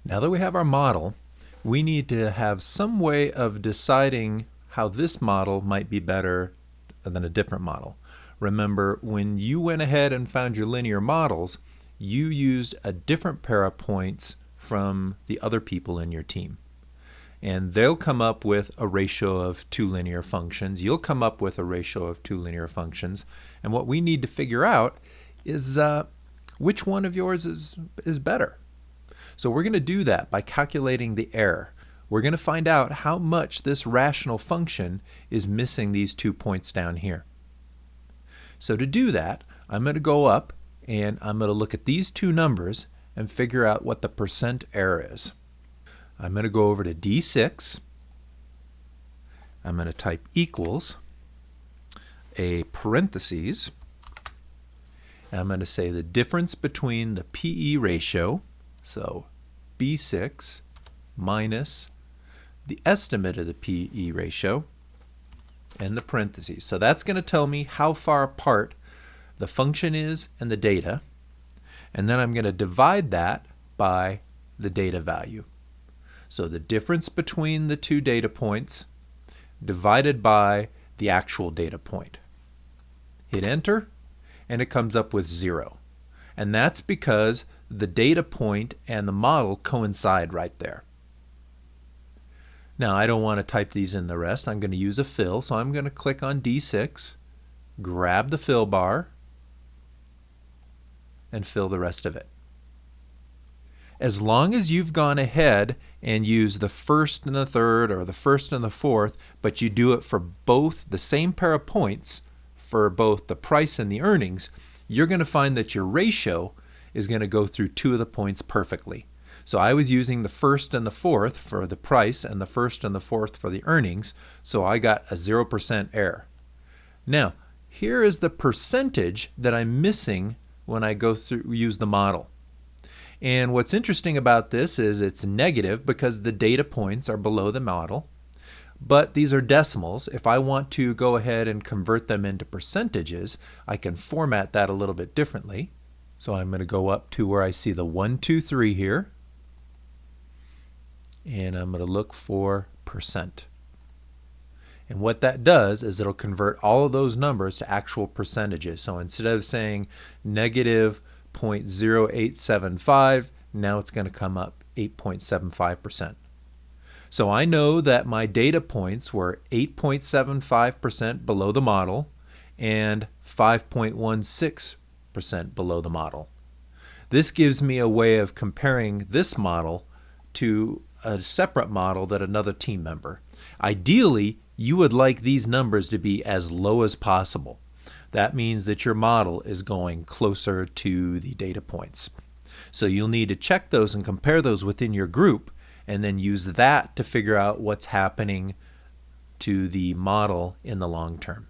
Now that we have our model, we need to have some way of deciding how this model might be better than a different model. Remember, when you went ahead and found your linear models, you used a different pair of points from the other people in your team. And they'll come up with a ratio of two linear functions. You'll come up with a ratio of two linear functions. And what we need to figure out is which one of yours is better. So we're going to do that by calculating the error. We're going to find out how much this rational function is missing these 2 points down here. So to do that, I'm going to go up and I'm going to look at these two numbers and figure out what the percent error is. I'm going to go over to D6. I'm going to type equals a parentheses. And I'm going to say the difference between the PE ratio, so B6 minus the estimate of the PE ratio, and the parentheses. So that's going to tell me how far apart the function is and the data. And then I'm going to divide that by the data value. So the difference between the two data points divided by the actual data point. Hit enter, and it comes up with 0. And that's because the data point and the model coincide right there. Now I don't want to type these in the rest. I'm going to use a fill, so I'm going to click on D6, grab the fill bar, and fill the rest of it. As long as you've gone ahead and used the first and the third or the first and the fourth, but you do it for both the same pair of points for both the price and the earnings, you're going to find that your ratio is going to go through two of the points perfectly. So I was using the first and the fourth for the price and the first and the fourth for the earnings, so I got a 0% error. Now, here is the percentage that I'm missing when I go through use the model. And what's interesting about this is it's negative because the data points are below the model, but these are decimals. If I want to go ahead and convert them into percentages, I can format that a little bit differently. So I'm going to go up to where I see the 1, 2, 3 here, and I'm going to look for percent. And what that does is it'll convert all of those numbers to actual percentages. So instead of saying negative 0.0875, now it's going to come up 8.75%. So I know that my data points were 8.75% below the model and 5.16% below the model. This gives me a way of comparing this model to a separate model that another team member. Ideally, you would like these numbers to be as low as possible. That means that your model is going closer to the data points. So you'll need to check those and compare those within your group and then use that to figure out what's happening to the model in the long term.